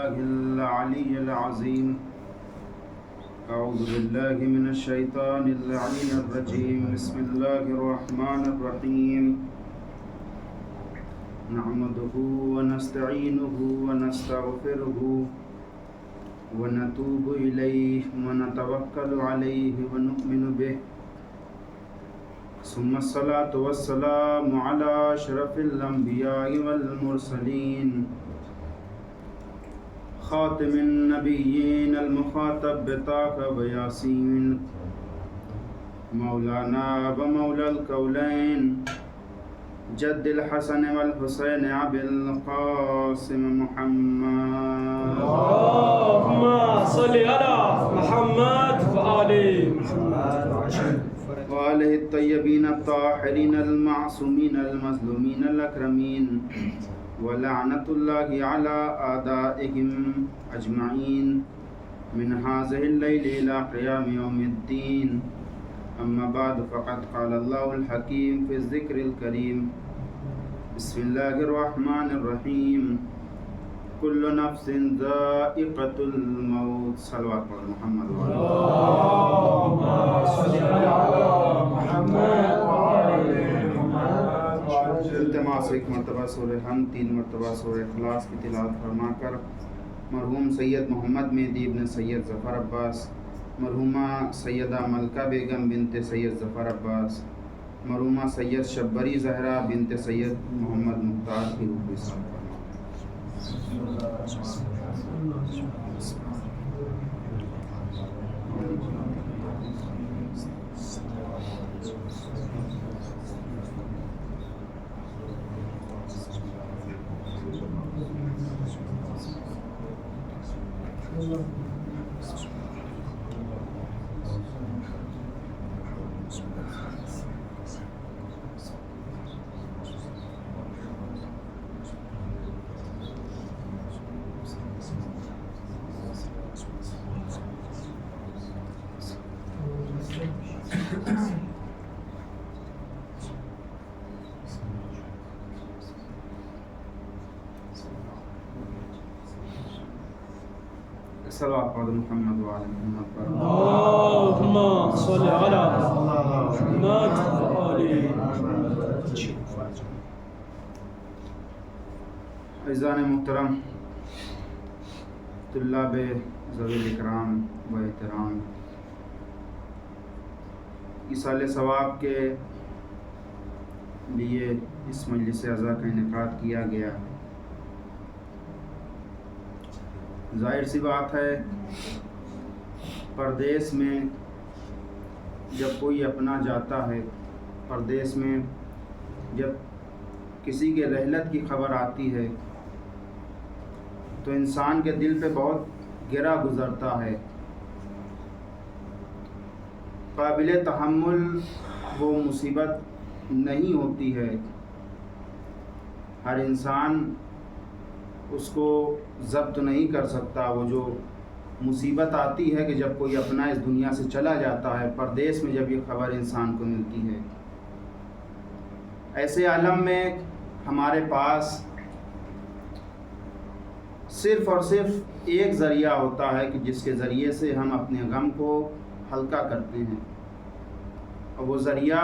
بالله العلي العظيم. أعوذ بالله من الشيطان اللعين الرجيم. بسم الله الرحمن الرحيم. نحمده ونستعينه ونستغفره ونتوب إليه ونتوكل عليه ونؤمن به. ثم الصلاة والسلام على أشرف الأنبياء والمرسلين خاتم النبيين المخاطب بطاق وياسين مولانا ومولى الكولين جد الحسن والحسين أبي القاسم محمد. اللهم صل على محمد وآل محمد وآله الطيبين الطاهرين المعصومين المظلومين الأكرمين ولعنة الله على أعدائهم أجمعين من هذه الليل إلى قيام يوم الدين. أما بعد فقد قال الله الحكيم في الذكر الكريم. بسم الله الرحمن الرحيم. كل نفس ذائقة الموت. صلوات محمد اللهم صل على محمد وآل محمد. التماس سے ایک مرتبہ سورہ حمد، 3 مرتبہ سورہ اخلاص کی تلاوت فرما کر مرحوم سید محمد مہدی ابن سید ظفر عباس، مرحومہ سیدہ ملکہ بیگم بنت سید ظفر عباس، مرحومہ سید شبری زہرا بنت سید محمد مختار کی روح کو سلام فرما. صلوات محمد وعلى محمد. اللهم صل على محمد وآل محمد. عزیزان محترم، طلاب ذوی الاکرام و احترام، ایصال ثواب کے لیے اس مجلس عزا کا انعقاد کیا گیا. ظاہر سی بات ہے، پردیس میں جب کوئی اپنا جاتا ہے، پردیس میں جب کسی کے رحلت کی خبر آتی ہے تو انسان کے دل پہ بہت گرا گزرتا ہے. قابل تحمل وہ مصیبت نہیں ہوتی ہے. ہر انسان اس کو ضبط نہیں کر سکتا. وہ جو مصیبت آتی ہے کہ جب کوئی اپنا اس دنیا سے چلا جاتا ہے، پردیس میں جب یہ خبر انسان کو ملتی ہے، ایسے عالم میں ہمارے پاس صرف اور صرف ایک ذریعہ ہوتا ہے کہ جس کے ذریعے سے ہم اپنے غم کو ہلکا کرتے ہیں، اور وہ ذریعہ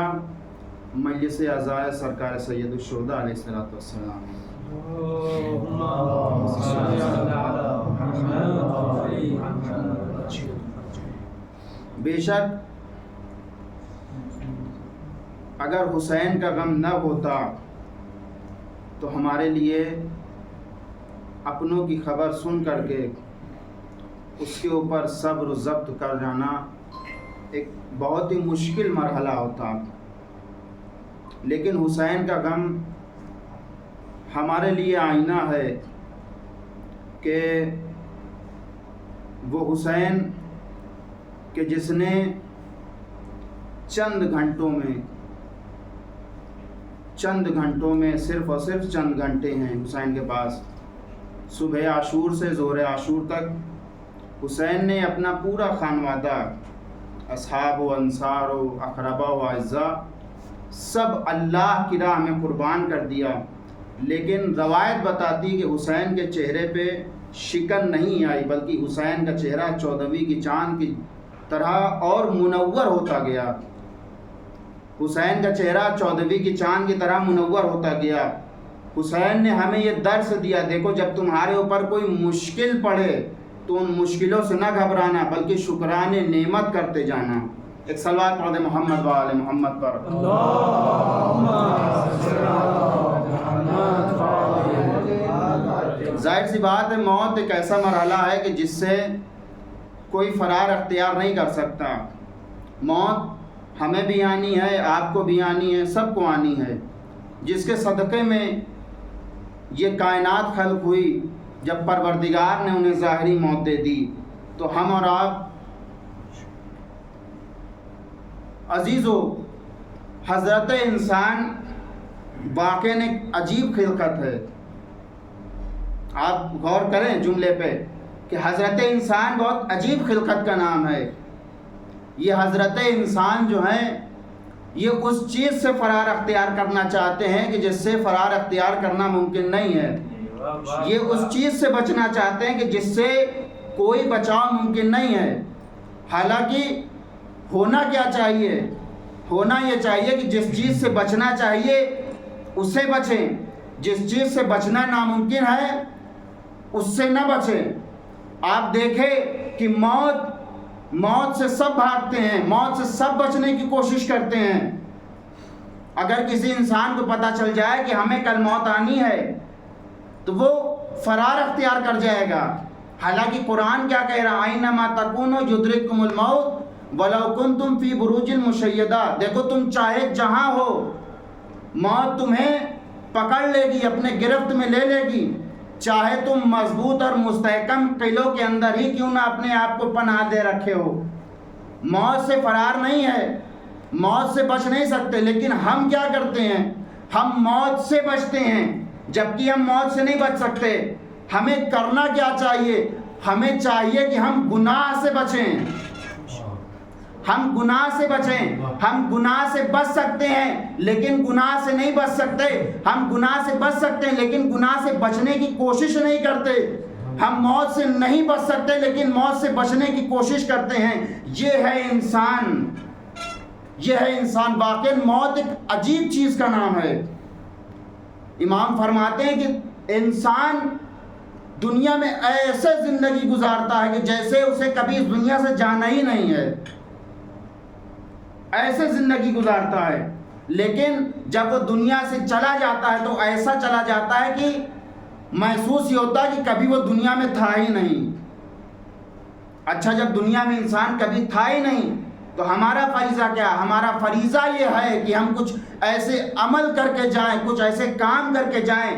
مجلس عزا سرکار سید الشہداء علیہ السلام ہے. اللهم صل على محمد وآل محمد. بے شک اگر حسین کا غم نہ ہوتا تو ہمارے لیے اپنوں کی خبر سن کر کے اس کے اوپر صبر و ضبط کر جانا ایک بہت ہی مشکل مرحلہ ہوتا. لیکن حسین کا غم ہمارے لیے آئینہ ہے کہ وہ حسین کہ جس نے چند گھنٹوں میں صرف اور صرف چند گھنٹے ہیں حسین کے پاس. صبح عاشور سے ظہر عاشور تک حسین نے اپنا پورا خانوادہ، اصحاب و انصار و اقربا و اعزاء سب اللہ کی راہ میں قربان کر دیا. لیکن روایت بتاتی کہ حسین کے چہرے پہ شکن نہیں آئی، بلکہ حسین کا چہرہ 14ویں کی چاند کی طرح اور منور ہوتا گیا۔ حسین کا چہرہ 14ویں کی چاند کی طرح منور ہوتا گیا۔ حسین نے ہمیں یہ درس دیا، دیکھو جب تمہارے اوپر کوئی مشکل پڑے تو ان مشکلوں سے نہ گھبرانا، بلکہ شکران نعمت کرتے جانا۔ ایک صلوات پڑھ دے محمد و آل محمد پر۔ ظاہر سی بات ہے، موت ایک ایسا مرحلہ ہے کہ جس سے کوئی فرار اختیار نہیں کر سکتا۔ موت ہمیں بھی آنی ہے، آپ کو بھی آنی ہے، سب کو آنی ہے۔ جس کے صدقے میں یہ کائنات خلق ہوئی، جب پروردگار نے انہیں ظاہری موت دے دی، تو ہم اور آپ عزیزو، حضرت انسان واقعی ایک عجیب خلقت ہے۔ آپ غور کریں جملے پہ کہ حضرت انسان بہت عجیب خلقت کا نام ہے۔ یہ حضرت انسان جو ہیں، یہ اس چیز سے فرار اختیار کرنا چاہتے ہیں کہ جس سے فرار اختیار کرنا ممکن نہیں ہے۔ یہ اس چیز سے بچنا چاہتے ہیں کہ جس سے کوئی بچاؤ ممکن نہیں ہے۔ حالانکہ ہونا کیا چاہیے؟ ہونا یہ چاہیے کہ جس چیز سے بچنا چاہیے اس سے بچیں، جس چیز سے بچنا ناممکن ہے اس سے نہ بچیں۔ آپ دیکھیں کہ موت سے سب بھاگتے ہیں، موت سے سب بچنے کی کوشش کرتے ہیں۔ اگر کسی انسان کو پتہ چل جائے کہ ہمیں کل موت آنی ہے تو وہ فرار اختیار کر جائے گا۔ حالانکہ قرآن کیا کہہ رہا ہے؟ اینما تکونوا یدرککم الموت ولو کنتم فی بروج مشیدہ۔ دیکھو تم چاہے جہاں ہو، موت تمہیں پکڑ لے گی، اپنے گرفت میں لے لے گی، چاہے تم مضبوط اور مستحکم قلعوں کے اندر ہی کیوں نہ اپنے آپ کو پناہ دے رکھے ہو۔ موت سے فرار نہیں ہے، موت سے بچ نہیں سکتے، لیکن ہم کیا کرتے ہیں؟ ہم موت سے بچتے ہیں، جبکہ ہم موت سے نہیں بچ سکتے۔ ہمیں کرنا کیا چاہیے؟ ہمیں چاہیے کہ ہم گناہ سے بچیں، ہم گناہ سے بچیں۔ ہم گناہ سے بچ سکتے ہیں لیکن گناہ سے نہیں بچ سکتے۔ ہم گناہ سے بچ سکتے ہیں لیکن گناہ سے بچنے کی کوشش نہیں کرتے۔ ہم موت سے نہیں بچ سکتے لیکن موت سے بچنے کی کوشش کرتے ہیں۔ یہ ہے انسان، یہ ہے انسان۔ واقعی موت ایک عجیب چیز کا نام ہے۔ امام فرماتے ہیں کہ انسان دنیا میں ایسے زندگی گزارتا ہے کہ جیسے اسے کبھی اس دنیا سے جانا ہی نہیں ہے، ایسے زندگی گزارتا ہے۔ لیکن جب وہ دنیا سے چلا جاتا ہے تو ایسا چلا جاتا ہے کہ محسوس یہ ہوتا ہے کہ کبھی وہ دنیا میں تھا ہی نہیں۔ اچھا، جب دنیا میں انسان کبھی تھا ہی نہیں تو ہمارا فریضہ کیا؟ ہمارا فریضہ یہ ہے کہ ہم کچھ ایسے عمل کر کے جائیں، کچھ ایسے کام کر کے جائیں،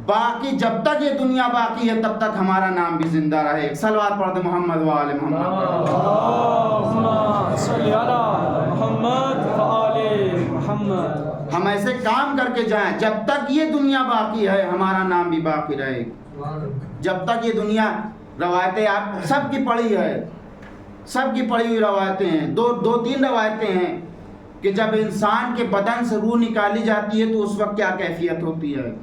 باقی جب تک یہ دنیا باقی ہے تب تک ہمارا نام بھی زندہ رہے۔ صلوات پڑھ دے محمد و آل محمد۔ اللہم صلی علی محمد و آل محمد۔ ہم ایسے کام کر کے جائیں جب تک یہ دنیا باقی ہے ہمارا نام بھی باقی رہے۔ جب تک یہ دنیا، روایتیں آپ سب کی پڑھی ہے، سب کی پڑھی ہوئی روایتیں ہیں، دو تین روایتیں ہیں کہ جب انسان کے بدن سے روح نکالی جاتی ہے تو اس وقت کیا کیفیت ہوتی ہے۔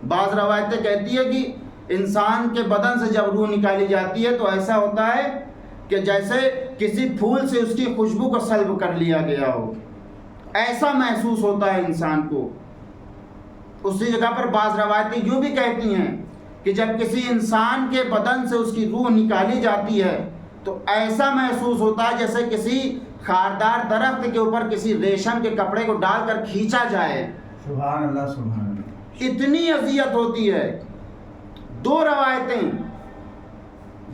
بعض روایتیں کہتی ہے کہ انسان کے بدن سے جب روح نکالی جاتی ہے تو ایسا ہوتا ہے کہ جیسے کسی پھول سے اس کی خوشبو کو سلب کر لیا گیا ہو، ایسا محسوس ہوتا ہے انسان کو۔ اسی جگہ پر بعض روایتیں یوں بھی کہتی ہیں کہ جب کسی انسان کے بدن سے اس کی روح نکالی جاتی ہے تو ایسا محسوس ہوتا ہے جیسے کسی خاردار درخت کے اوپر کسی ریشم کے کپڑے کو ڈال کر کھینچا جائے۔ سبحان اللہ سبحان اللہ۔ اتنی اذیت ہوتی ہے۔ دو روایتیں،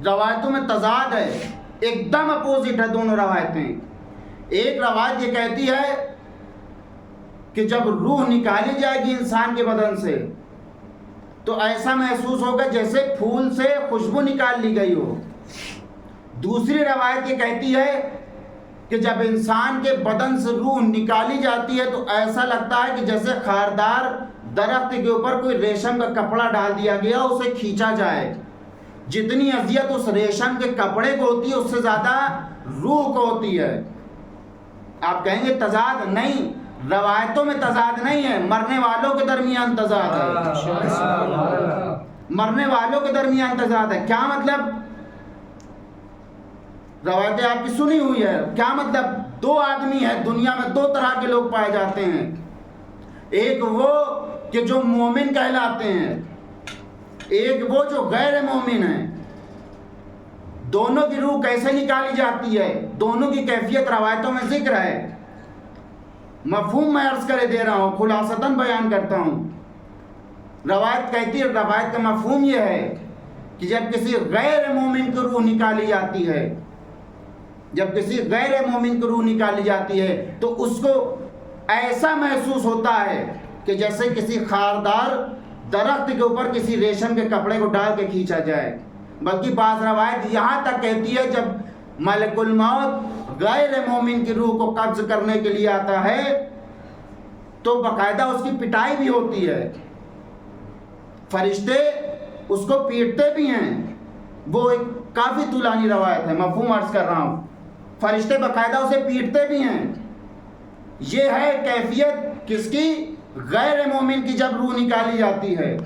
روایتوں میں تضاد ہے، ایک دم اپوزٹ ہے دونوں روایتیں۔ ایک روایت یہ کہتی ہے کہ جب روح نکالی جائے گی انسان کے بدن سے تو ایسا محسوس ہوگا جیسے پھول سے خوشبو نکال لی گئی ہو۔ دوسری روایت یہ کہتی ہے کہ جب انسان کے بدن سے روح نکالی جاتی ہے تو ایسا لگتا ہے کہ جیسے خاردار درخت کے اوپر کوئی ریشم کا کپڑا ڈال دیا گیا، اسے کھینچا جائے۔ جتنی اذیت اس ریشم کے کپڑے کو ہوتی ہے اس سے زیادہ روح کو ہوتی ہے۔ آپ کہیں گے تضاد نہیں، روایتوں میں تضاد نہیں ہے، مرنے والوں کے درمیان تضاد ہے۔ مرنے والوں کے درمیان تضاد ہے. کیا مطلب؟ روایتیں آپ کی سنی ہوئی ہے. کیا مطلب؟ دو آدمی ہیں دنیا میں، دو طرح کے لوگ پائے جاتے ہیں. ایک وہ کہ جو مومن کہلاتے ہیں، ایک وہ جو غیر مومن ہیں. دونوں کی روح کیسے نکالی جاتی ہے، دونوں کی کیفیت روایتوں میں ذکر ہے. مفہوم میں عرض کرے دے رہا ہوں، خلاصتاً بیان کرتا ہوں. روایت کہتی ہے، روایت کا مفہوم یہ ہے کہ جب کسی غیر مومن کی روح نکالی جاتی ہے، جب کسی غیر مومن کی روح نکالی جاتی ہے تو اس کو ایسا محسوس ہوتا ہے کہ جیسے کسی خاردار درخت کے اوپر کسی ریشم کے کپڑے کو ڈال کے کھینچا جائے. بلکہ بعض روایت یہاں تک کہتی ہے جب ملک الموت غیر مومن کی روح کو قبض کرنے کے لیے آتا ہے تو باقاعدہ اس کی پٹائی بھی ہوتی ہے. فرشتے اس کو پیٹتے بھی ہیں. وہ ایک کافی طولانی روایت ہے، مفہوم عرض کر رہا ہوں. فرشتے باقاعدہ اسے پیٹتے بھی ہیں. یہ ہے کیفیت کس کی؟ غیر مومن کی جب روح نکالی جاتی ہے.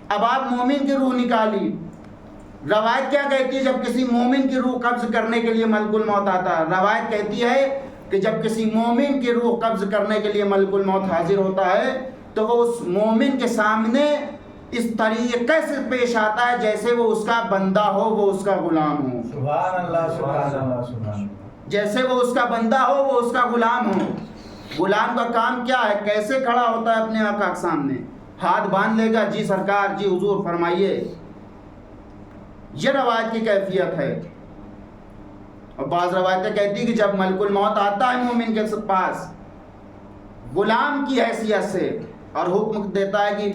اب آپ مومن کی روح نکالی، روایت کیا کہتی ہے؟ جب کسی مومن کی روح قبض کرنے کے لیے ملک الموت آتا ہے، روایت کہتی ہے کہ جب کسی مومن کی روح قبض کرنے کے لیے ملک الموت حاضر ہوتا ہے تو وہ اس مومن کے سامنے اس طریقے سے پیش آتا ہے جیسے وہ اس کا بندہ ہو، وہ اس کا غلام ہو. سبحان اللہ سبحان اللہ سبحان اللہ. جیسے وہ اس کا بندہ ہو، وہ اس کا غلام ہو. غلام کا کام کیا ہے؟ کیسے کھڑا ہوتا ہے اپنے آقا کے سامنے؟ ہاتھ باندھ لے گا، جی سرکار، جی حضور فرمائیے. یہ روایت کی کیفیت ہے. اور بعض روایتیں کہتی ہیں کہ جب ملک الموت آتا ہے مومن کے پاس غلام کی حیثیت سے اور حکم دیتا ہے کہ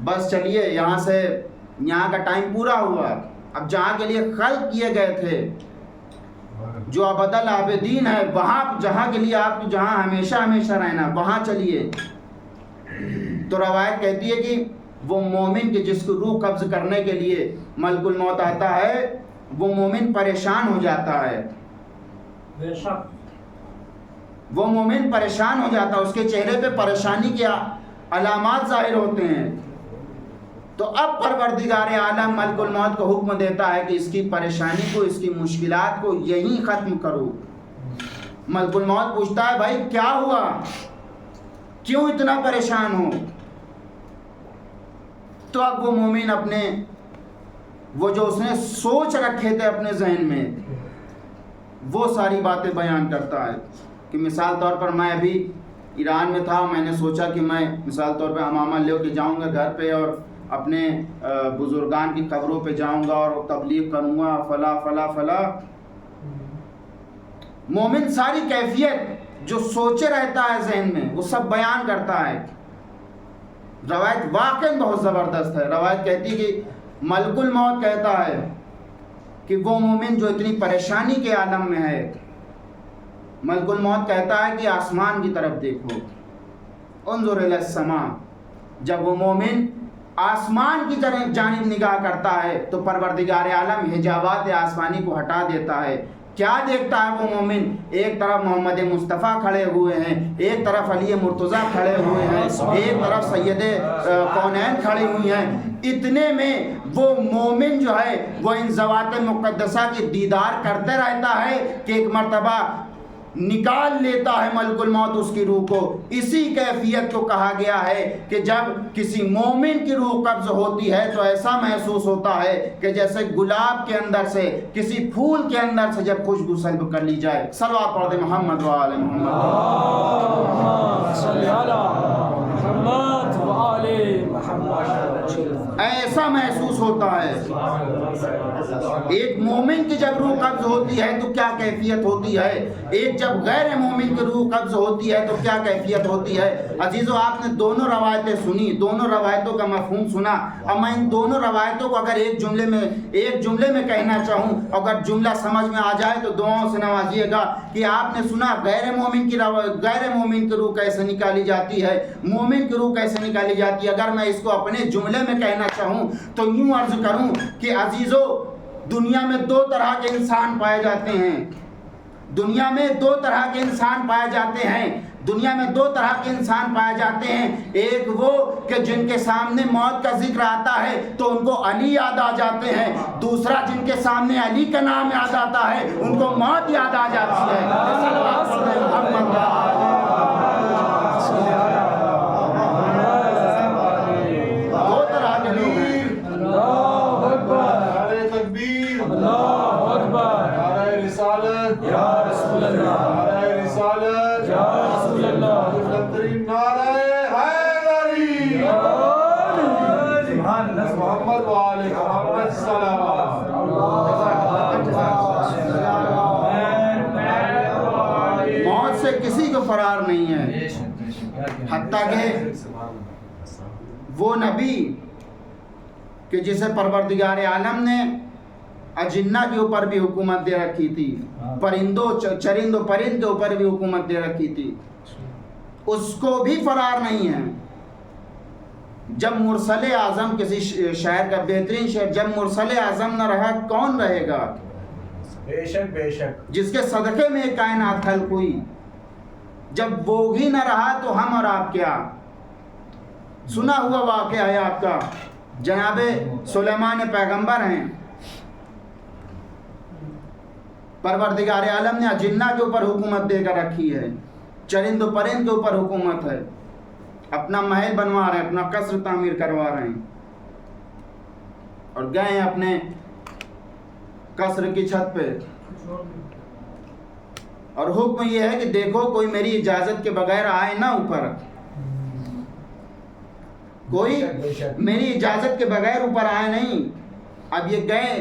بس چلیے یہاں سے، یہاں کا ٹائم پورا ہوا، اب جہاں کے لیے خلق کیے گئے تھے جو ابد العابدین ہے، وہاں جہاں کے لیے آپ جہاں ہمیشہ ہمیشہ رہنا، وہاں چلیے. تو روایت کہتی ہے کہ وہ مومن کے جس کو روح قبض کرنے کے لیے ملک الموت آتا ہے وہ مومن پریشان ہو جاتا ہے. بے شک وہ مومن پریشان ہو جاتا ہے، اس کے چہرے پہ پریشانی کے علامات ظاہر ہوتے ہیں. تو اب پروردگار عالم ملک الموت کو حکم دیتا ہے کہ اس کی پریشانی کو، اس کی مشکلات کو یہیں ختم کرو. ملک الموت پوچھتا ہے بھائی کیا ہوا، کیوں اتنا پریشان ہو؟ تو اب وہ مومن اپنے وہ جو اس نے سوچ رکھے تھے اپنے ذہن میں وہ ساری باتیں بیان کرتا ہے. کہ مثال طور پر میں ابھی ایران میں تھا، میں نے سوچا کہ میں مثال طور پہ امامہ لے کے جاؤں گا گھر پہ اور اپنے بزرگان کی قبروں پہ جاؤں گا اور تبلیغ کروں گا فلا فلا فلا. مومن ساری کیفیت جو سوچے رہتا ہے ذہن میں وہ سب بیان کرتا ہے. روایت واقعی بہت زبردست ہے. روایت کہتی کہ ملک الموت کہتا ہے کہ وہ مومن جو اتنی پریشانی کے عالم میں ہے، ملک الموت کہتا ہے کہ آسمان کی طرف دیکھو، انظر الی السماء. جب وہ مومن آسمان کی جانب نگاہ کرتا ہے تو پروردگار عالم حجابات آسمانی کو ہٹا دیتا ہے. کیا دیکھتا ہے وہ مومن؟ ایک طرف محمد مصطفیٰ کھڑے ہوئے ہیں، ایک طرف علی مرتضیٰ کھڑے ہوئے ہیں، ایک طرف سید کونین کھڑی ہوئی ہیں. اتنے میں وہ مومن جو ہے وہ ان ذوات مقدسہ کی دیدار کرتے رہتا ہے کہ ایک مرتبہ نکال لیتا ہے ملک الموت اس کی روح کو. اسی کیفیت کو کہا گیا ہے کہ جب کسی مومن کی روح قبض ہوتی ہے تو ایسا محسوس ہوتا ہے کہ جیسے گلاب کے اندر سے، کسی پھول کے اندر سے جب خوشبو سلب کر لی جائے. صلوات پڑھ دیں محمد و آل محمد. صلی علی محمد و آل محمد. ایسا محسوس ہوتا ہے. ایک مومن کی جب روح قبض ہوتی ہے تو کیا کیفیت ہوتی ہے، ایک جب غیر مومن کی روح قبض ہوتی ہے تو کیا کیفیت ہوتی ہے. عزیزو آپ نے دونوں روایتیں سنی، دونوں روایتوں کا مفہوم سنا. اب میں ان دونوں روایتوں کو اگر ایک جملے میں کہنا چاہوں، اگر جملہ سمجھ میں آ جائے تو دعاؤں سے نوازیے گا. کہ آپ نے سنا غیر مومن کی روح کیسے نکالی جاتی ہے، مومن کی روح کیسے نکالی جاتی ہے. اگر میں اس کو اپنے جملے میں کہنا چاہوں تو یوں عرض کروں کہ عزیزو دنیا میں دو طرح کے انسان پائے جاتے ہیں. دنیا میں دو طرح کے انسان پائے جاتے ہیں. دنیا میں دو طرح کے انسان پائے جاتے ہیں، ایک وہ کہ جن کے سامنے موت کا ذکر آتا ہے تو ان کو علی یاد آ جاتے ہیں، دوسرا جن کے سامنے علی کا نام یاد آتا ہے ان کو موت یاد آ جاتی ہے۔ دو طرح کے لوگ ہیں۔ اللہ اکبر، نعرہ تکبیر، اللہ اکبر، نعرہ رسالت یا رسول اللہ، نعرہ رسالت یا رسول اللہ، بلندترین نعرہ حیدری، سبحان اللہ، محمد و آل محمد صلوات۔ موت سے کسی کو فرار نہیں ہے، حتیٰ کہ وہ نبی کہ جسے پروردگار عالم نے اجنہ کے اوپر بھی حکومت دے رکھی تھی، پرندوں چرند و پرند کے اوپر بھی حکومت دے رکھی تھی، اس کو بھی فرار نہیں ہے۔ جب مرسل اعظم کسی شہر کا بہترین شہر جب مرسل اعظم نہ رہا کون رہے گا؟ بے شک بے شک، جس کے صدقے میں کائنات خلق ہوئی، جب وہ ہی نہ رہا تو ہم اور آپ کیا؟ سنا ہوا واقعہ ہے آپ کا، جناب سلیمان پیغمبر ہیں، پروردگار عالم نے اجنہ کے اوپر حکومت دے کر رکھی ہے، چرند و پرند کے اوپر حکومت ہے، اپنا محل بنوا رہے ہیں، اپنا قصر تعمیر کروا رہے ہیں، اور گئے ہیں اپنے قصر کی چھت پہ، اور حکم یہ ہے کہ دیکھو کوئی میری اجازت کے بغیر آئے نہ اوپر، کوئی میری اجازت کے بغیر اوپر آئے نہیں۔ اب یہ گئے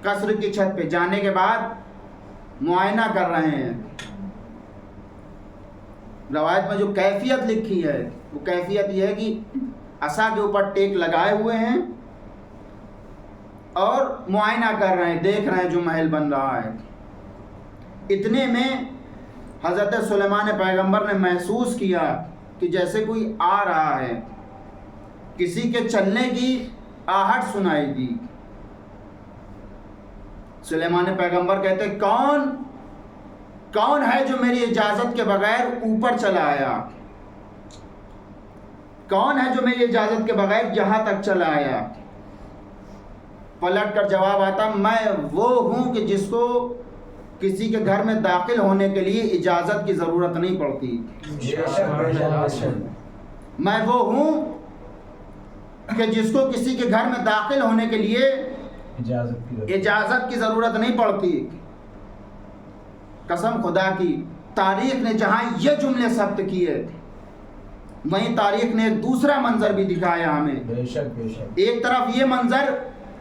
قصر کی چھت پہ، جانے کے بعد معائنہ کر رہے ہیں۔ روایت میں جو کیفیت لکھی ہے وہ کیفیت یہ ہے کہ عصا کے اوپر ٹیک لگائے ہوئے ہیں اور معائنہ کر رہے ہیں، دیکھ رہے ہیں جو محل بن رہا ہے۔ اتنے میں حضرت سلیمان پیغمبر نے محسوس کیا کہ جیسے کوئی آ رہا ہے، کسی کے چلنے کی آہٹ سنائی دی۔ سلیمان پیغمبر کہتے کون ہے جو میری اجازت کے بغیر اوپر چلا آیا؟ کون ہے جو میری اجازت کے بغیر یہاں تک چلا آیا؟ پلٹ کر جواب آتا، میں وہ ہوں کہ جس کو کسی کے گھر میں داخل ہونے کے لیے اجازت کی ضرورت نہیں پڑتی۔ میں وہ ہوں کہ جس کو کسی کے گھر میں داخل ہونے کے لیے اجازت کی ضرورت نہیں پڑتی۔ قسم خدا کی، تاریخ نے جہاں یہ جملے ثبت کیے وہیں تاریخ نے ایک دوسرا منظر بھی دکھایا ہمیں۔ بے شک بے شک، ایک طرف یہ منظر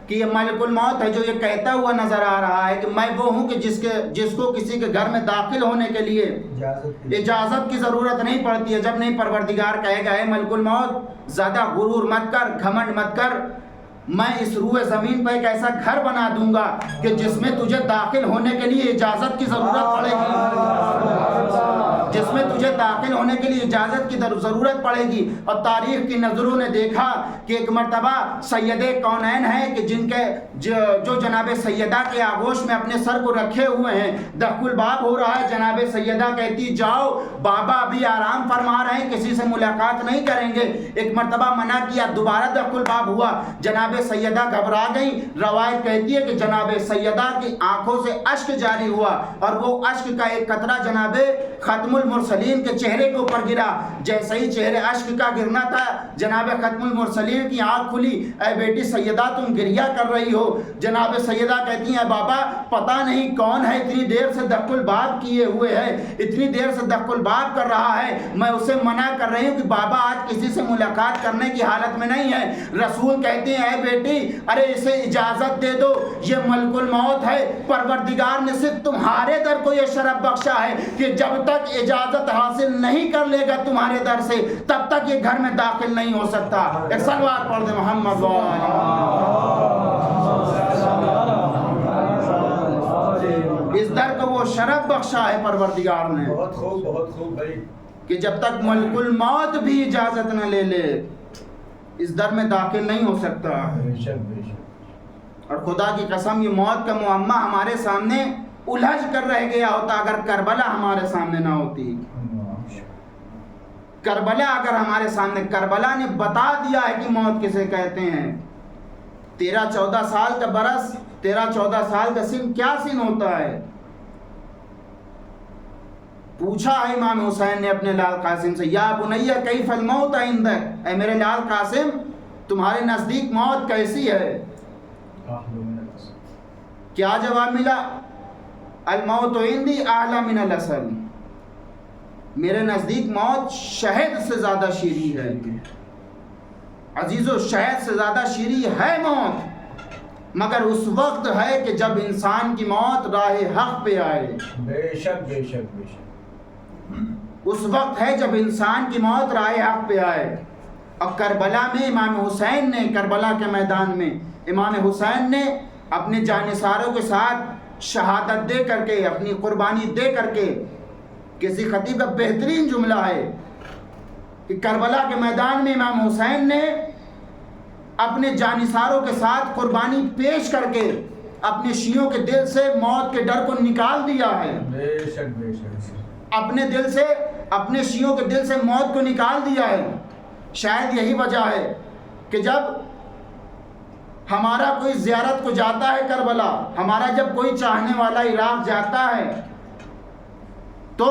کہ یہ ملک الموت ہے جو یہ کہتا ہوا نظر آ رہا ہے کہ میں وہ ہوں کہ جس کو کسی کے گھر میں داخل ہونے کے لیے اجازت کی ضرورت نہیں پڑتی ہے۔ جب نہیں پروردگار کہے گا اے ملک الموت زیادہ غرور مت کر، گھمنڈ مت کر، میں اس روئے زمین پہ ایک ایسا گھر بنا دوں گا کہ جس میں تجھے داخل ہونے کے لیے اجازت کی ضرورت پڑے گی، جس میں تجھے داخل ہونے کے لیے اجازت کی ضرورت پڑے گی۔ اور تاریخ کی نظروں نے دیکھا کہ ایک مرتبہ سید کونین ہیں کہ جن کے جو جناب سیدہ کے آغوش میں اپنے سر کو رکھے ہوئے ہیں، دخل الباب ہو رہا ہے، جناب سیدہ کہتی جاؤ بابا ابھی آرام فرما رہے ہیں، کسی سے ملاقات نہیں کریں گے۔ ایک مرتبہ منع کیا، دوبارہ دخل الباب ہوا، جناب سیدہ گھبرا گئی۔ روایت کہتی ہے کہ جناب سیدہ کی آنکھوں سے اشک جاری ہوا اور وہ اشک کا ایک قطرہ جناب ختم المرسلین کے چہرے کے اوپر گرا۔ جیسے ہی چہرے اشک کا گرنا تھا، جناب ختم المرسلین کی آنکھ کھلی، اے بیٹی سیدہ تم گریہ کر رہی ہو؟ جناب سیدہ کہتی ہیں بابا پتہ نہیں کون ہے اتنی دیر سے دخل الباب کیے ہوئے ہے، اتنی دیر سے دخل الباب کر رہا ہے، میں اسے منع کر رہی ہوں کہ بابا آج کسی سے ملاقات کرنے کی حالت میں نہیں ہے۔ رسول کہتے ہیں اے بیٹی ارے اسے اجازت دے دو، یہ ملک الموت ہے، پروردگار نے صرف تمہارے در کو یہ شرف بخشا ہے کہ جب تک اجازت حاصل نہیں کر لے گا تمہارے در سے تب تک یہ گھر میں داخل نہیں ہو سکتا۔ ایک صلوات پڑھ دیں محمد اس در کو وہ شرف بخشا ہے پروردگار نے، بہت خوب بھائی، کہ جب تک ملک الموت بھی اجازت نہ لے لے اس در میں داخل نہیں ہو سکتا۔ اور خدا کی قسم یہ موت کا معمہ ہمارے سامنے الجھ کر رہ گیا ہوتا اگر کربلا ہمارے سامنے نہ ہوتی۔ کربلا اگر ہمارے سامنے، کربلا نے بتا دیا ہے کہ موت کسے کہتے ہیں. 13-14 سال کا برس، 13-14 سال کا سن کیا سن ہوتا ہے؟ پوچھا ہے امام حسین نے اپنے لال قاسم سے، یا بنیہ کیف الموت عندک، اے میرے لال قاسم تمہارے نزدیک موت کیسی ہے؟ کیا جواب ملا؟ الموت عندی اعلی من العسل، میرے نزدیک موت شہد سے زیادہ شیریں ہے. عزیزو شہد سے زیادہ شیریں ہے موت، مگر اس وقت ہے کہ جب انسان کی موت راہ حق پہ آئے. بے شک بے شک بے شک. اس وقت ہے جب انسان کی موت راہ حق پہ آئے. اور کربلا میں امام حسین نے، کربلا کے میدان میں امام حسین نے اپنے جانثاروں کے ساتھ شہادت دے کر کے، اپنی قربانی دے کر کے، کسی خطیب کا بہترین جملہ ہے کہ کربلا کے میدان میں امام حسین نے اپنے جانثاروں کے ساتھ قربانی پیش کر کے اپنے شیعوں کے دل سے موت کے ڈر کو نکال دیا ہے. بے شک بے شک. اپنے دل سے، اپنے شیعوں کے دل سے موت کو نکال دیا ہے. شاید یہی وجہ ہے کہ جب ہمارا کوئی زیارت کو جاتا ہے کربلا، ہمارا جب کوئی چاہنے والا عراق جاتا ہے تو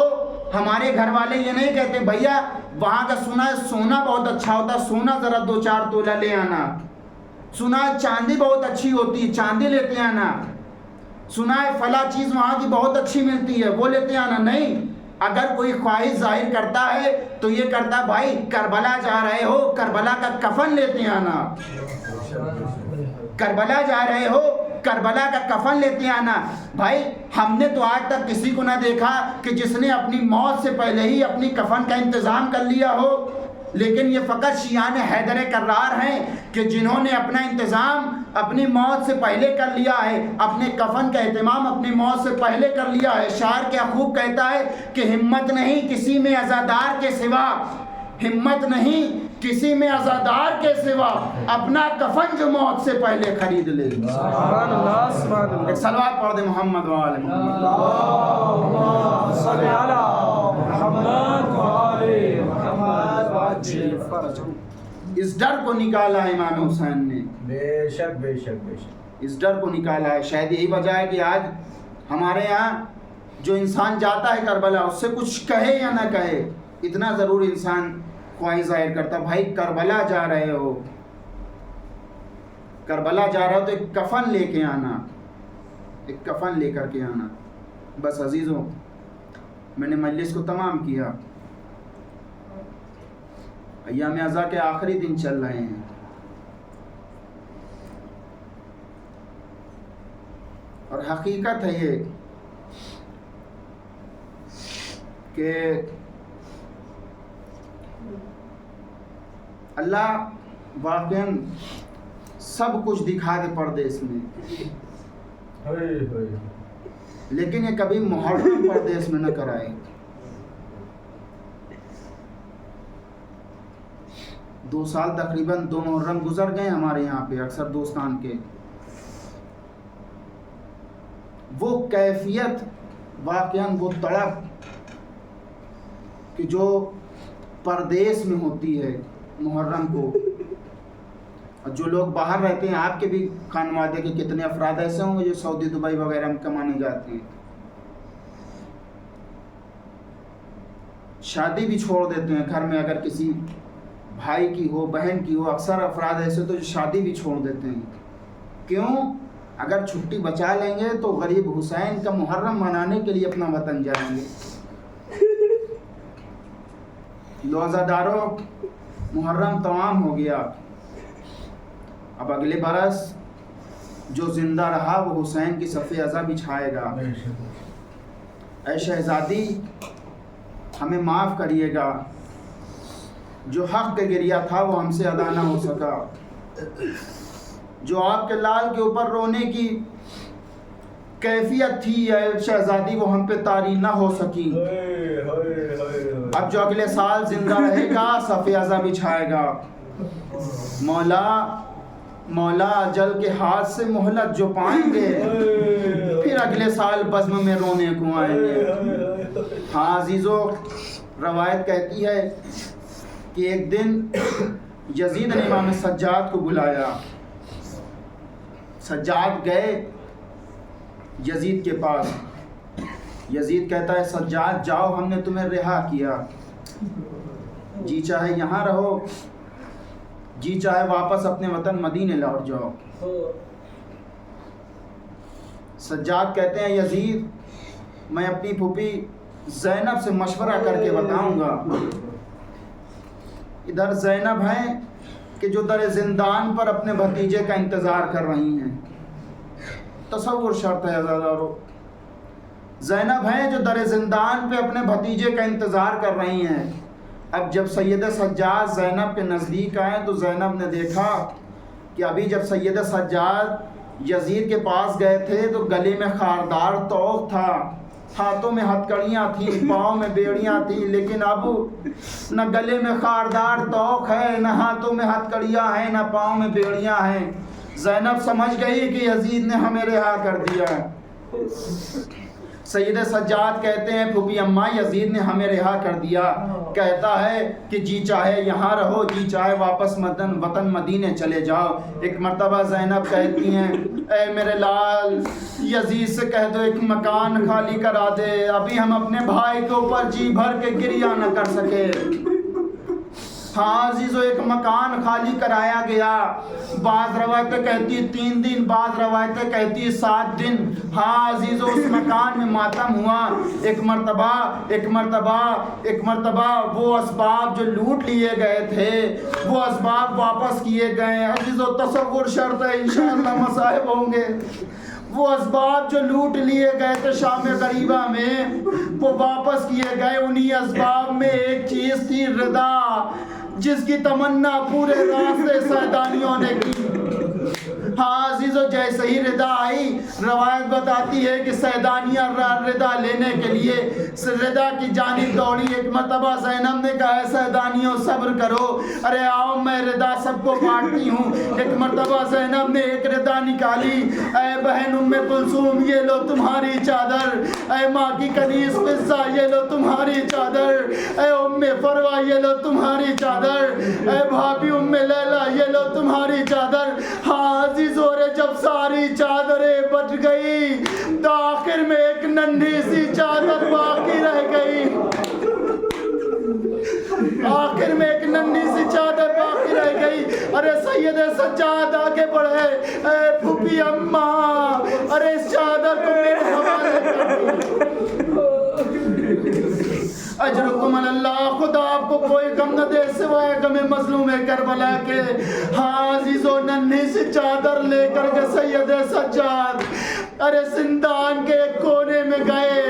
ہمارے گھر والے یہ نہیں کہتے بھیا وہاں کا سنا ہے سونا بہت اچھا ہوتا، سونا ذرا 2-4 تولہ لے آنا. سنا ہے چاندی بہت اچھی ہوتی ہے، چاندی لیتے آنا. سنا ہے فلاں چیز وہاں کی بہت اچھی ملتی ہے، وہ لیتے آنا. نہیں، اگر کوئی خواہش ظاہر کرتا ہے تو یہ کرتا بھائی کربلا جا رہے ہو، کربلا کا کفن لیتے آنا. کربلا جا رہے ہو، کربلا کا کفن لیتے آنا. بھائی ہم نے تو آج تک کسی کو نہ دیکھا کہ جس نے اپنی موت سے پہلے ہی اپنی کفن کا انتظام کر لیا ہو، لیکن یہ فقط شیعان حیدر کرار ہیں کہ جنہوں نے اپنا انتظام اپنی موت سے پہلے کر لیا ہے، اپنے کفن کا اہتمام اپنی موت سے پہلے کر لیا ہے. شاعر کیا خوب کہتا ہے کہ ہمت نہیں کسی میں عزادار کے سوا، ہمت نہیں کسی میں عزادار کے سوا، اپنا کفن جو موت سے پہلے خرید لے. سبحان اللہ سبحان اللہ. ایک صلوات پڑھ دے محمد وآل محمد. اللہم صلی علی محمد وآل محمد. اس ڈر کو نکالا ہے امام حسین نے. بے شک بے شک بے شک. اس ڈر کو نکالا ہے. شاید یہی وجہ ہے کہ آج ہمارے یہاں جو انسان جاتا ہے کربلا، اس سے کچھ کہے یا نہ کہے، اتنا ضرور انسان خواہش ظاہر کرتا بھائی کربلا جا رہے ہو، کربلا جا رہا ہو تو ایک کفن لے کے آنا، ایک کفن لے کر کے آنا. بس عزیزوں میں نے مجلس کو تمام کیا. ایام عزا کے آخری دن چل رہے ہیں اور حقیقت ہے یہ کہ اللہ واقعاً سب کچھ دکھا دے پردیس میں، لیکن یہ کبھی محرم پردیس میں نہ کرائے. 2 سال تقریباً 2 محرم گزر گئے ہمارے یہاں پہ اکثر دوستان کے. وہ کیفیت واقعاً وہ تڑپ کہ جو پردیس میں ہوتی ہے محرم کو، اور جو لوگ باہر رہتے ہیں، آپ کے بھی خانوادے کے کتنے افراد ایسے ہوں گے جو سعودی دبئی وغیرہ میں کمانے جاتے ہیں، شادی بھی چھوڑ دیتے ہیں گھر میں، اگر کسی بھائی کی ہو بہن کی ہو، اکثر افراد ایسے تو جو شادی بھی چھوڑ دیتے ہیں. کیوں؟ اگر چھٹی بچا لیں گے تو غریب حسین کا محرم منانے کے لیے اپنا وطن جائیں گے. روزہ محرم تمام ہو گیا، اب اگلے برس جو زندہ رہا وہ حسین کی صف عزا بچھائے گا. اے شہزادی ہمیں معاف کریے گا، جو حق کا گریہ تھا وہ ہم سے ادا نہ ہو سکا، جو آپ کے لال کے اوپر رونے کی کیفیت تھی اے شہزادی وہ ہم پہ طاری نہ ہو سکی. اب جو اگلے سال زندہ رہے گا صف عزا بچھائے گا. مولا اجل کے ہاتھ سے مہلت جو پائیں گے پھر اگلے سال بزم میں رونے کو آئیں گے. ہاں عزیزو، روایت کہتی ہے کہ ایک دن یزید نے امام سجاد کو بلایا. سجاد گئے یزید کے پاس. یزید کہتا ہے سجاد جاؤ ہم نے تمہیں رہا کیا، جی چاہے یہاں رہو، جی چاہے واپس اپنے وطن مدینے لوٹ جاؤ. سجاد کہتے ہیں یزید میں اپنی پھوپھی زینب سے مشورہ کر کے بتاؤں گا. ادھر زینب ہیں کہ جو در زندان پر اپنے بھتیجے کا انتظار کر رہی ہیں. تصور شرط ہے عزیزارو، زینب ہیں جو در زندان پہ اپنے بھتیجے کا انتظار کر رہی ہیں. اب جب سید سجاد زینب کے نزدیک آئے تو زینب نے دیکھا کہ ابھی جب سید سجاد یزید کے پاس گئے تھے تو گلے میں خاردار طوق تھا، ہاتھوں میں ہتکڑیاں تھیں، پاؤں میں بیڑیاں تھیں، لیکن اب نہ گلے میں خاردار طوق ہے، نہ ہاتھوں میں ہتکڑیاں ہیں، نہ پاؤں میں بیڑیاں ہیں. زینب سمجھ گئی کہ یزید نے ہمیں رہا کر دیا. سید سجاد کہتے ہیں پھوپھی اماں یزید نے ہمیں رہا کر دیا، کہتا ہے کہ جی چاہے یہاں رہو، جی چاہے واپس وطن مدینے چلے جاؤ. ایک مرتبہ زینب کہتی ہیں اے میرے لال یزید سے کہہ دو ایک مکان خالی کرا دے، ابھی ہم اپنے بھائی کے اوپر جی بھر کے گریہ نہ کر سکے. ہاں عزیزو ایک مکان خالی کرایا گیا. بعض روایتیں کہتی 3 دن، بعض روایتیں کہتی 7 دن. ہاں عزیزو اس مکان میں ماتم ہوا. ایک مرتبہ وہ اسباب جو لوٹ لیے گئے تھے وہ اسباب واپس کیے گئے. عزیزو تصور شرط ہے انشاءاللہ مصائب ہوں گے. وہ اسباب جو لوٹ لیے گئے تھے شام غریبہ میں وہ واپس کیے گئے. انہی اسباب میں ایک چیز تھی رضا، جس کی تمنا پورے راستے سیدانیوں نے کی. ہاں عزیزو جیسے ہی رضا آئی، روایت بتاتی ہے کہ سیدانیہ رضا لینے کے لیے رضا کی جانب دوڑی. ایک مرتبہ زینب نے کہا ہے سیدانیوں صبر کرو، ارے آؤ میں رضا سب کو بانٹتی ہوں. ایک مرتبہ زینب نے ایک رضا نکالی. اے بہن ام کلثوم یہ لو تمہاری چادر، اے ماں کی کنیز قصہ یہ لو تمہاری چادر، اے ام فروا یہ لو تمہاری چادر، اے بھابی ام لیلا یہ لو تمہاری چادر. ہاں عزیزو جب ساری چادریں بچ گئی تو آخر میں ایک ننھی سی چادر باقی رہ گئی. آخر میں ایک ننھی سی چادر باقی رہ گئی. ارے سید سجاد آگے بڑھے، اے پھوپھی اماں ارے اس چادر کو میرے حوالے کر اجرکم اللہ، خدا آپ کو کوئی غم نہ دے سوائے غم مظلوم کربلا کے. ہاں عزیزو ننھی سی چادر لے کر کے سید سجاد ارے زندان کے ایک کونے میں گئے،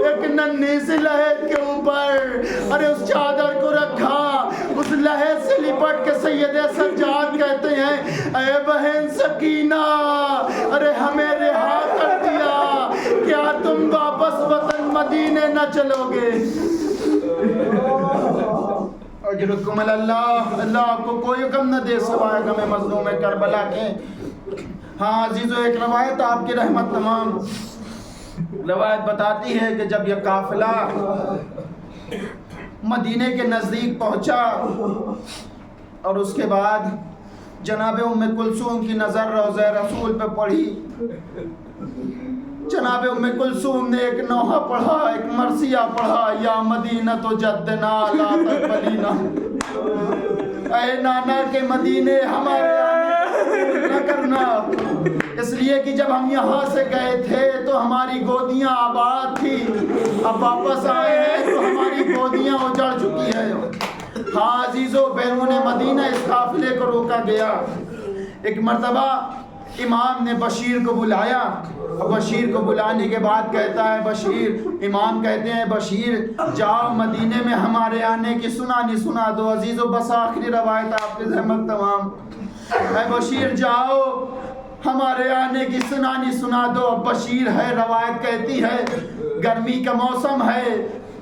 ایک ننھی سی لحد کے اوپر ارے اس چادر کو رکھا. اس لحد سے لپٹ کے سید سجاد کہتے ہیں اے بہن سکینہ ارے ہمیں رہا کر دیا، کیا تم واپس وطن مدینے نہ چلو گے؟ اجرکم اللہ، اللہ آپ کو کوئی غم نہ دے سوائے غم مظلوم کربلا کے. ہاں عزیزو ایک روایت آپ کی رحمت تمام روایت بتاتی ہے کہ جب یہ قافلہ مدینے کے نزدیک پہنچا اور اس کے بعد جناب ام کلثوم کی نظر روضہ رسول پہ پڑی. جناب ام کلثوم نے ایک نوحہ پڑھا، ایک مرثیہ پڑھا، یا مدینہ تو جدنا لا تقبلینا، اے نانا کے مدینے ہمارے آنے نہ کرنا. اس لیے کہ جب ہم یہاں سے گئے تھے تو ہماری گودیاں آباد تھی، اب واپس آئے ہیں تو ہماری گودیاں اجڑ چکی ہے. ہاں عزیزو بیرون مدینہ اس قافلے کو روکا گیا. ایک مرتبہ امام نے بشیر کو بلایا، اور بشیر کو بلانے کے بعد کہتا ہے بشیر، امام کہتے ہیں بشیر جاؤ مدینے میں ہمارے آنے کی سنانی سنا دو. عزیزو بس آخری روایت آپ کی زحمت تمام، اے بشیر جاؤ ہمارے آنے کی سنانی سنا دو. بشیر ہے، روایت کہتی ہے گرمی کا موسم ہے،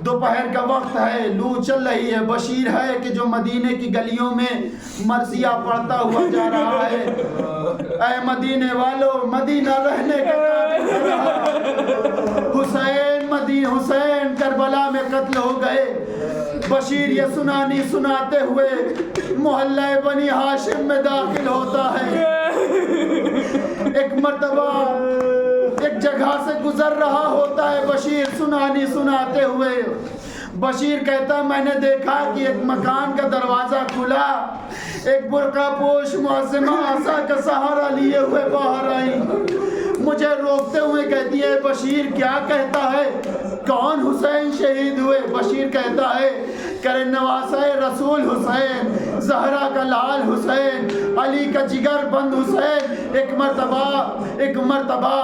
دوپہر کا وقت ہے، لو چل رہی ہے. بشیر ہے کہ جو مدینے کی گلیوں میں مرثیہ پڑھتا ہوا جا رہا ہے، اے مدینے والو مدینہ رہنے کا قابل رہا، حسین مدینہ علی حسین کربلا میں قتل ہو گئے۔ بشیر یہ سنانی سناتے ہوئے محلہ بنی ہاشم میں داخل ہوتا ہے۔ ایک مرتبہ ایک جگہ سے گزر رہا ہوتا ہے بشیر سنانی سناتے ہوئے۔ بشیر کہتا ہے میں نے دیکھا کہ ایک مکان کا دروازہ کھلا، ایک برقع پوش معصمہ عصا کا سہارا لیے ہوئے باہر آئی، مجھے روکتے ہوئے کہتی ہے بشیر کیا کہتا ہے، کون حسین شہید ہوئے؟ بشیر کہتا ہے کرے نواسہ رسول حسین، زہرا کا لال حسین، علی کا جگر بند حسین۔ ایک مرتبہ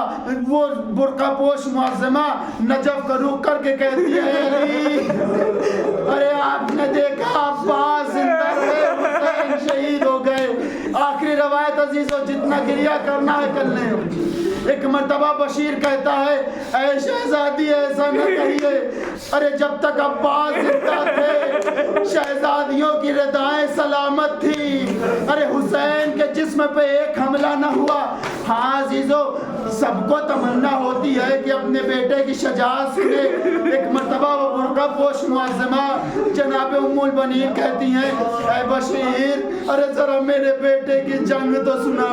وہ برقع پوش معظمہ نجف کا رخ کر کے کہتی ہے علی ارے آپ نے دیکھا عباس زندہ ہے، حسین شہید ہو گئے۔ آخری روایت عزیزو جتنا گریہ کرنا ہے کر لیں۔ ایک مرتبہ بشیر کہتا ہے اے شہزادی ایسا نہ کہیے، ارے جب تک عباس زندہ تھے شہزادیوں کی ردائیں سلامت تھی، ارے حسین کے جسم پہ ایک حملہ نہ ہوا۔ ہاں عزیزو سب کو تمنا ہوتی ہے کہ اپنے بیٹے کی شجاعت سنے۔ ایک مرتبہ وہ برقع پوش معظمہ جناب ام البنین کہتی ہیں اے بشیر ارے ذرا میرے بیٹے کی جنگ تو سنا،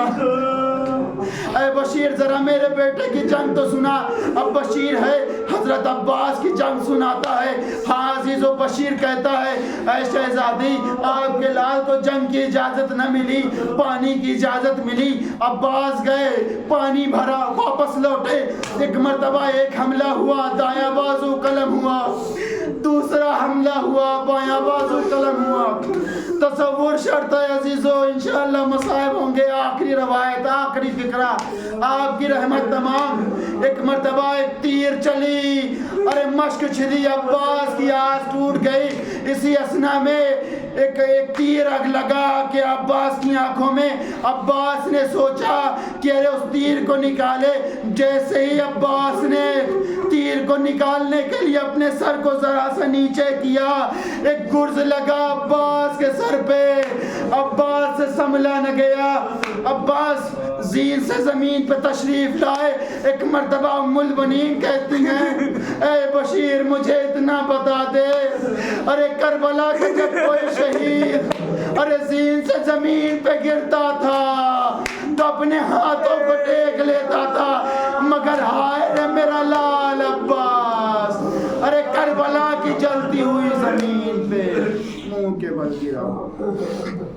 اے بشیر ذرا میرے بیٹے کی جنگ تو سنا۔ اب بشیر ہے حضرت عباس کی جنگ سناتا ہے۔ ہاں عزیزو بشیر کہتا ہے اے شہزادی آپ کے لال کو جنگ کی اجازت نہ ملی، پانی کی اجازت ملی، عباس گئے پانی بھرا واپس لوٹے۔ ایک مرتبہ ایک حملہ ہوا دایاں بازو قلم ہوا، دوسرا حملہ ہوا بایاں بازو قلم ہوا۔ تصور شرط ہے عزیزو انشاءاللہ مصائب ہوں گے۔ آخری روایت آخری فکرہ آپ کی رحمت تمام۔ ایک مرتبہ ایک تیر چلی، ارے مشک چھلی، عباس کی آس ٹوٹ گئی۔ اسی اسنا میں ایک تیر اگ لگا کہ عباس کی آنکھوں میں۔ عباس نے سوچا کہ ارے اس تیر کو نکالے۔ جیسے ہی عباس نے تیر کو نکالنے کے لیے اپنے سر کو ذرا سا نیچے کیا، ایک گرز لگا عباس کے سر پہ، عباس سے سنبھلا نہ گیا۔ عباس زین سے زمین پہ تشریف لائے۔ ایک مرتبہ ام البنین کہتی ہیں اے بشیر مجھے اتنا بتا دے، ارے کربلا کا جب کوئی شہید ارے زین سے زمین پہ گرتا تھا تو اپنے ہاتھوں کو ٹیک لیتا تھا، مگر ہائے رے میرا لال عباس ارے کربلا کی جلتی ہوئی زمین پہ منہ کے بل گرا۔